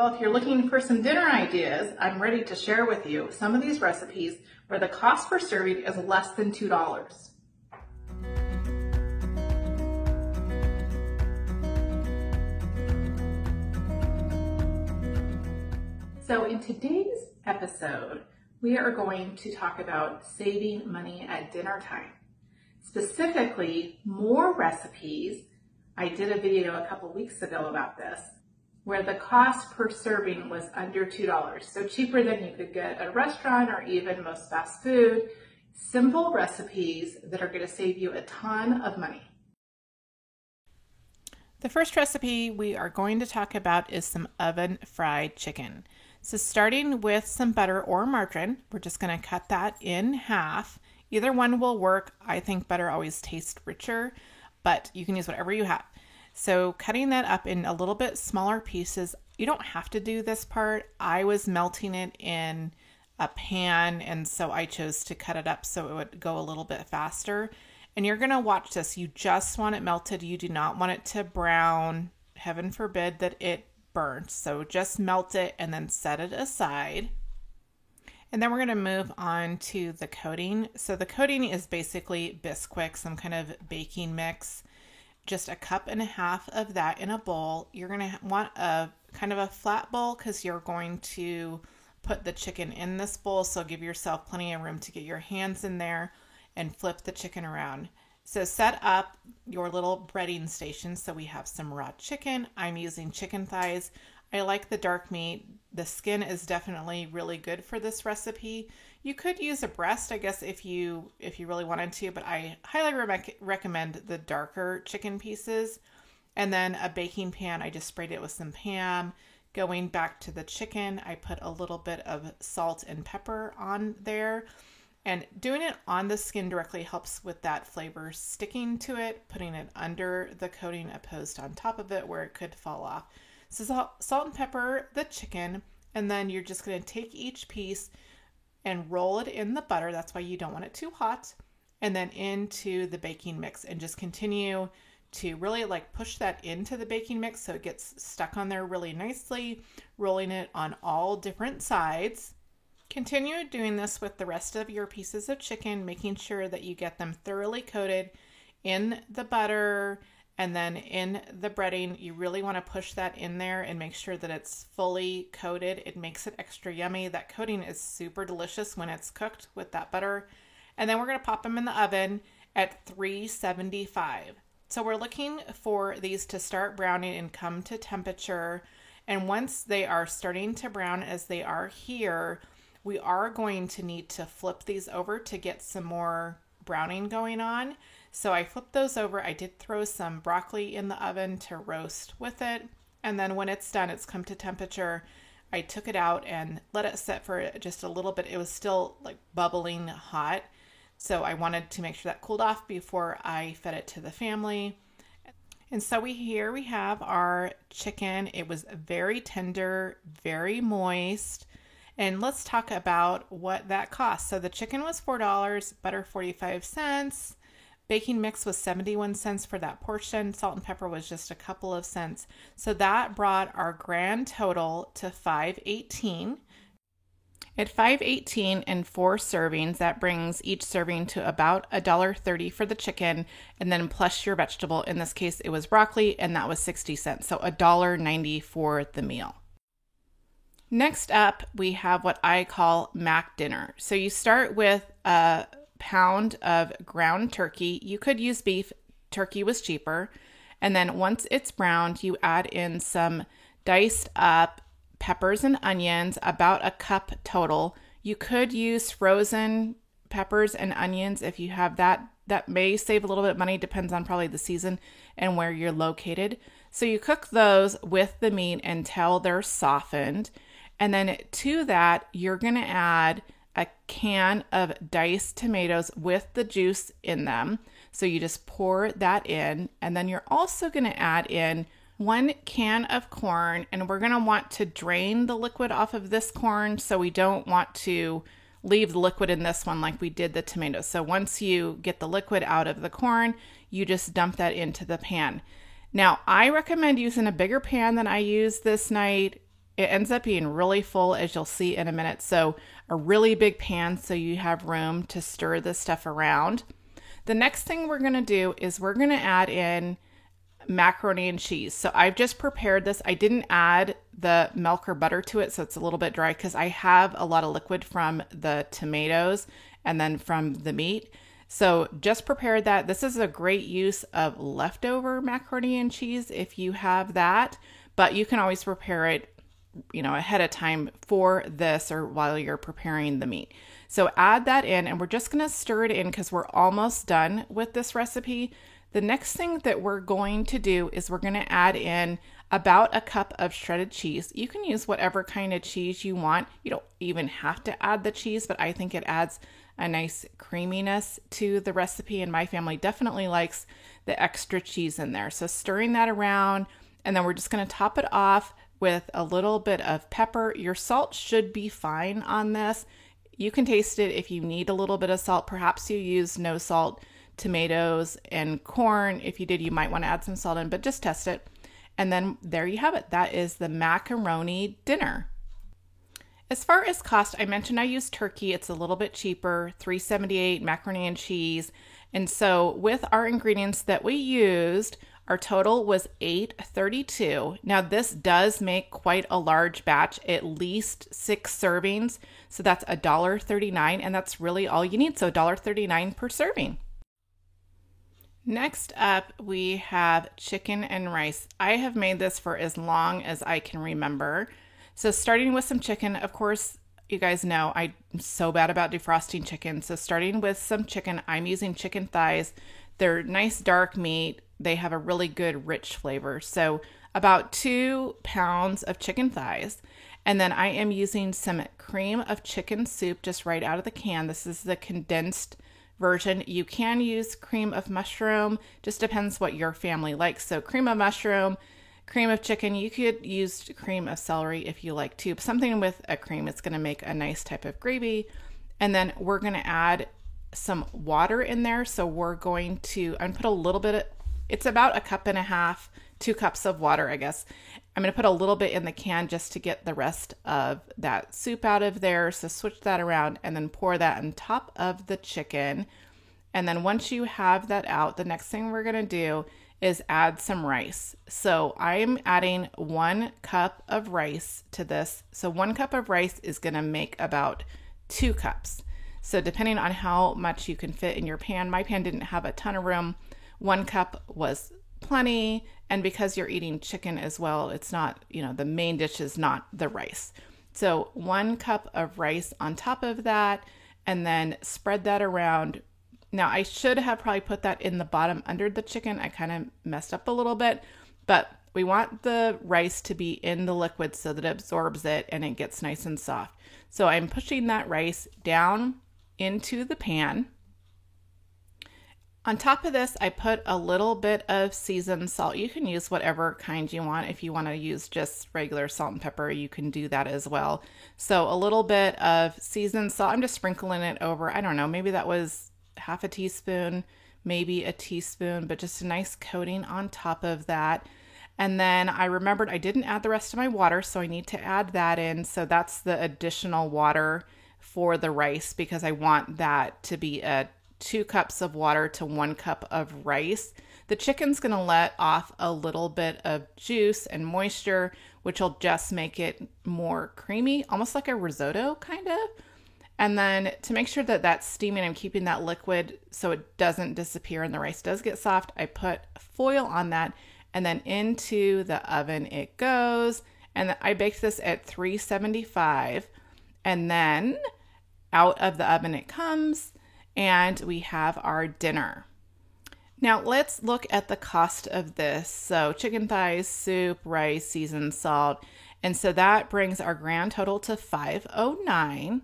Well, if you're looking for some dinner ideas, I'm ready to share with you some of these recipes where the cost per serving is less than $2. So in today's episode, we are going to talk about saving money at dinner time. Specifically, more recipes. I did a video a couple weeks ago about this, where the cost per serving was under $2. So cheaper than you could get at a restaurant or even most fast food. Simple recipes that are going to save you a ton of money. The first recipe we are going to talk about is some oven fried chicken. So starting with some butter or margarine, we're just going to cut that in half. Either one will work. I think butter always tastes richer, but you can use whatever you have. So cutting that up in a little bit smaller pieces. You don't have to do this part. I was melting it in a pan, and so I chose to cut it up so it would go a little bit faster. And you're going to watch this. You just want it melted. You do not want it to brown. Heaven forbid that it burnt. So just melt it and then set it aside. And then we're going to move on to the coating. So the coating is basically Bisquick, some kind of baking mix. Just a cup and a half of that in a bowl. You're going to want a kind of a flat bowl because you're going to put the chicken in this bowl. So give yourself plenty of room to get your hands in there and flip the chicken around. So set up your little breading station. So we have some raw chicken. I'm using chicken thighs. I like the dark meat. The skin is definitely really good for this recipe. You could use a breast, I guess, if you really wanted to, but I highly recommend the darker chicken pieces. And then a baking pan, I just sprayed it with some Pam. Going back to the chicken, I put a little bit of salt and pepper on there. And doing it on the skin directly helps with that flavor sticking to it, putting it under the coating opposed on top of it where it could fall off. So salt and pepper the chicken, and then you're just going to take each piece and roll it in the butter. That's why you don't want it too hot. And then into the baking mix and just continue to really push that into the baking mix so it gets stuck on there really nicely, rolling it on all different sides. Continue doing this with the rest of your pieces of chicken, making sure that you get them thoroughly coated in the butter and then in the breading. You really want to push that in there and make sure that it's fully coated. It makes it extra yummy. That coating is super delicious when it's cooked with that butter. And then we're going to pop them in the oven at 375. So we're looking for these to start browning and come to temperature. And once they are starting to brown as they are here, we are going to need to flip these over to get some more browning going on. So I flipped those over. I did throw some broccoli in the oven to roast with it. And then when it's done, it's come to temperature, I took it out and let it set for just a little bit. It was still bubbling hot. So I wanted to make sure that cooled off before I fed it to the family. And so here we have our chicken. It was very tender, very moist. And let's talk about what that cost. So the chicken was $4, butter 45 cents. Baking mix was 71 cents for that portion. Salt and pepper was just a couple of cents. So that brought our grand total to $5.18. At $5.18 and 4 servings, that brings each serving to about $1.30 for the chicken, and then plus your vegetable. In this case, it was broccoli, and that was 60 cents. So $1.90 for the meal. Next up, we have what I call Mac dinner. So you start with a pound of ground turkey. You could use beef. Turkey was cheaper. And then once it's browned, you add in some diced up peppers and onions, about a cup total. You could use frozen peppers and onions if you have that. That may save a little bit of money, depends on probably the season and where you're located. So you cook those with the meat until they're softened. And then to that, you're going to add a can of diced tomatoes with the juice in them. So you just pour that in. And then you're also going to add in 1 can of corn. And we're going to want to drain the liquid off of this corn. So we don't want to leave the liquid in this one like we did the tomatoes. So once you get the liquid out of the corn, you just dump that into the pan. Now, I recommend using a bigger pan than I used this night. It ends up being really full, as you'll see in a minute. So a really big pan so you have room to stir this stuff around. The next thing we're going to do is we're going to add in macaroni and cheese. So I've just prepared this. I didn't add the milk or butter to it, so it's a little bit dry because I have a lot of liquid from the tomatoes and then from the meat. So just prepared that. This is a great use of leftover macaroni and cheese if you have that, but you can always prepare it, ahead of time for this or while you're preparing the meat. So add that in, and we're just going to stir it in because we're almost done with this recipe. The next thing that we're going to do is we're going to add in about a cup of shredded cheese. You can use whatever kind of cheese you want. You don't even have to add the cheese, but I think it adds a nice creaminess to the recipe, and my family definitely likes the extra cheese in there. So stirring that around, and then we're just going to top it off with a little bit of pepper. Your salt should be fine on this. You can taste it if you need a little bit of salt. Perhaps you use no salt tomatoes and corn. If you did, you might want to add some salt in, but just test it. And then there you have it. That is the macaroni dinner. As far as cost, I mentioned I used turkey. It's a little bit cheaper, $3.78 macaroni and cheese. And so with our ingredients that we used, our total was $8.32. Now this does make quite a large batch, at least 6 servings. So that's $1.39, and that's really all you need. So $1.39 per serving. Next up, we have chicken and rice. I have made this for as long as I can remember. So starting with some chicken, of course, you guys know I'm so bad about defrosting chicken. So starting with some chicken, I'm using chicken thighs. They're nice dark meat. They have a really good rich flavor. So about 2 pounds of chicken thighs. And then I am using some cream of chicken soup just right out of the can. This is the condensed version. You can use cream of mushroom, just depends what your family likes. So cream of mushroom, cream of chicken, you could use cream of celery if you like to. Something with a cream, it's going to make a nice type of gravy. And then we're going to add some water in there. So we're going to, I'm put a little bit, it's about 1.5 cups, 2 cups of water, I guess. I'm going to put a little bit in the can just to get the rest of that soup out of there. So switch that around and then pour that on top of the chicken. And then once you have that out, the next thing we're going to do is add some rice. So I'm adding 1 cup of rice to this. So 1 cup of rice is going to make about 2 cups. So depending on how much you can fit in your pan, my pan didn't have a ton of room. 1 cup was plenty, and because you're eating chicken as well, it's not, the main dish is not the rice. So 1 cup of rice on top of that, and then spread that around. Now I should have probably put that in the bottom under the chicken. I kind of messed up a little bit, but we want the rice to be in the liquid so that it absorbs it and it gets nice and soft. So I'm pushing that rice down into the pan. On top of this, I put a little bit of seasoned salt. You can use whatever kind you want. If you want to use just regular salt and pepper, you can do that as well. So a little bit of seasoned salt. I'm just sprinkling it over. I don't know, maybe that was half a teaspoon, maybe a teaspoon, but just a nice coating on top of that. And then I remembered I didn't add the rest of my water, so I need to add that in. So that's the additional water for the rice because I want that to be a 2 cups of water to 1 cup of rice. The chicken's going to let off a little bit of juice and moisture, which will just make it more creamy, almost like a risotto kind of. And then to make sure that that's steaming, I'm keeping that liquid so it doesn't disappear and the rice does get soft. I put foil on that and then into the oven it goes. And I baked this at 375 and then out of the oven it comes. And we have our dinner. Now let's look at the cost of this. So chicken thighs, soup, rice, seasoned salt. And so that brings our grand total to $509.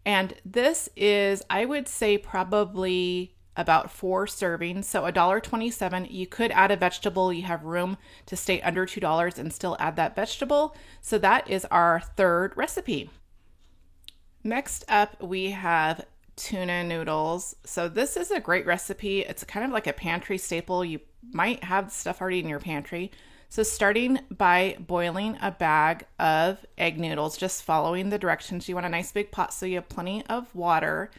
And this is, I would say, probably about 4 servings. So $1.27. You could add a vegetable. You have room to stay under $2 and still add that vegetable. So that is our third recipe. Next up, we have tuna noodles. So this is a great recipe. It's kind of like a pantry staple. You might have stuff already in your pantry. So starting by boiling a bag of egg noodles, just following the directions. You want a nice big pot so you have plenty of water.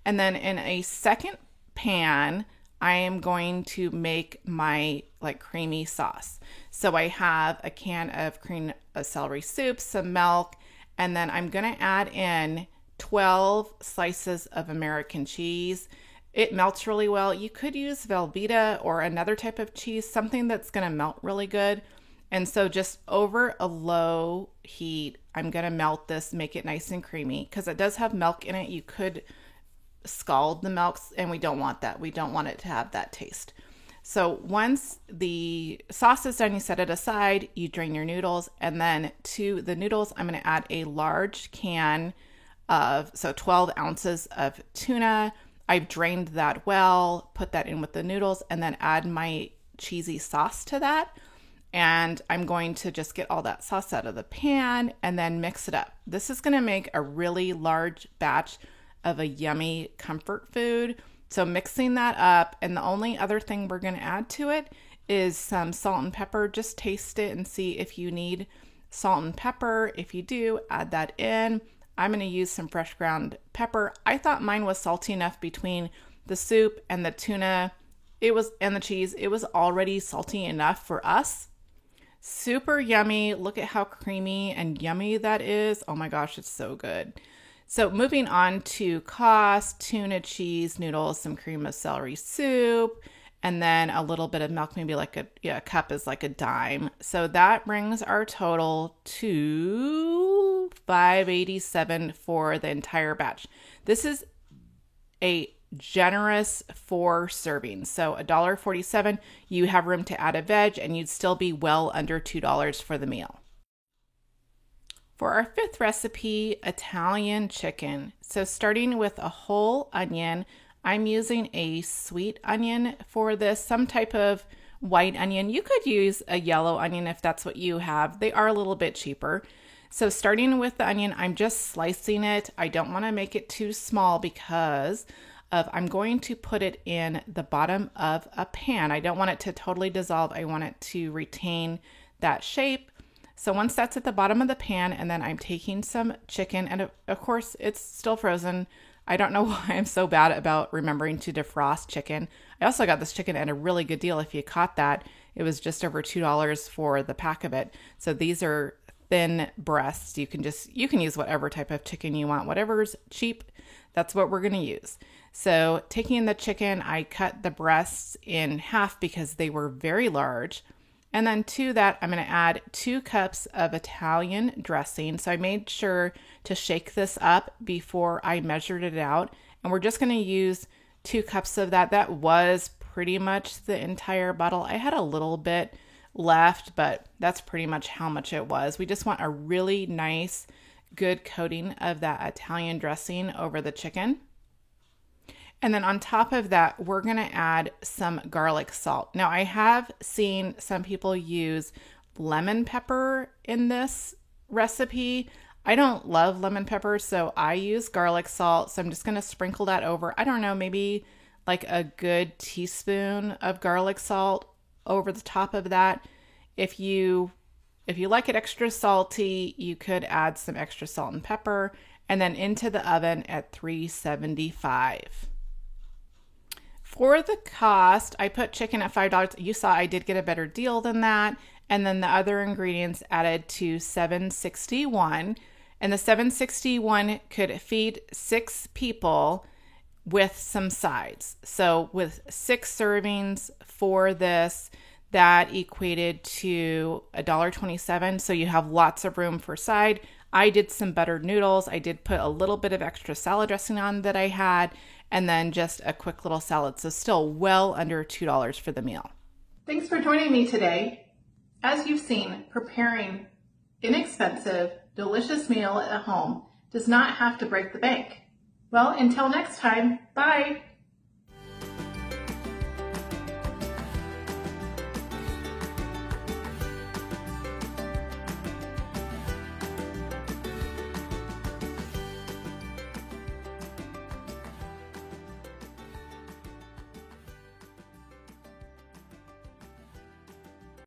And then in a second pan, I am going to make my creamy sauce. So I have a can of cream of celery soup, some milk, and then I'm going to add in 12 slices of American cheese. It melts really well. You could use Velveeta or another type of cheese, something that's going to melt really good. And so just over a low heat, I'm going to melt this, make it nice and creamy because it does have milk in it. You could scald the milk, and we don't want that. We don't want it to have that taste. So once the sauce is done, you set it aside, you drain your noodles, and then to the noodles, I'm going to add a large can of 12 ounces of tuna. I've drained that well, put that in with the noodles, and then add my cheesy sauce to that. And I'm going to just get all that sauce out of the pan and then mix it up. This is going to make a really large batch of a yummy comfort food. So mixing that up, and the only other thing we're going to add to it is some salt and pepper. Just taste it and see if you need salt and pepper. If you do, add that in. I'm going to use some fresh ground pepper. I thought mine was salty enough between the soup and the tuna. And the cheese. It was already salty enough for us. Super yummy. Look at how creamy and yummy that is. Oh my gosh, it's so good. So moving on to cost, tuna, cheese, noodles, some cream of celery soup, and then a little bit of milk, maybe a cup is like a dime. So that brings our total to $5.87 for the entire batch. This is a generous 4 servings. So $1.47, you have room to add a veg, and you'd still be well under $2 for the meal. For our 5th recipe, Italian chicken. So starting with a whole onion, I'm using a sweet onion for this, some type of white onion. You could use a yellow onion if that's what you have. They are a little bit cheaper. So starting with the onion, I'm just slicing it. I don't want to make it too small because I'm going to put it in the bottom of a pan. I don't want it to totally dissolve. I want it to retain that shape. So once that's at the bottom of the pan, and then I'm taking some chicken, and of course it's still frozen. I don't know why I'm so bad about remembering to defrost chicken. I also got this chicken at a really good deal. If you caught that, it was just over $2 for the pack of it. So these are thin breasts. You can use whatever type of chicken you want. Whatever's cheap, that's what we're going to use. So taking the chicken, I cut the breasts in half because they were very large. And then to that, I'm going to add 2 cups of Italian dressing. So I made sure to shake this up before I measured it out. And we're just going to use 2 cups of that. That was pretty much the entire bottle. I had a little bit left, but that's pretty much how much it was. We just want a really nice, good coating of that Italian dressing over the chicken. And then on top of that, we're going to add some garlic salt. Now, I have seen some people use lemon pepper in this recipe. I don't love lemon pepper, so I use garlic salt. So I'm just going to sprinkle that over. I don't know, maybe like a good teaspoon of garlic salt over the top of that. If you like it extra salty, you could add some extra salt and pepper, and then into the oven at 375. For the cost, I put chicken at $5. You saw I did get a better deal than that. And then the other ingredients added to $7.61. And the $7.61 could feed 6 people with some sides. So with 6 servings for this, that equated to $1.27. So you have lots of room for side. I did some buttered noodles. I did put a little bit of extra salad dressing on that I had, and then just a quick little salad. So still well under $2 for the meal. Thanks for joining me today. As you've seen, preparing inexpensive, delicious meal at home does not have to break the bank. Well, until next time, bye.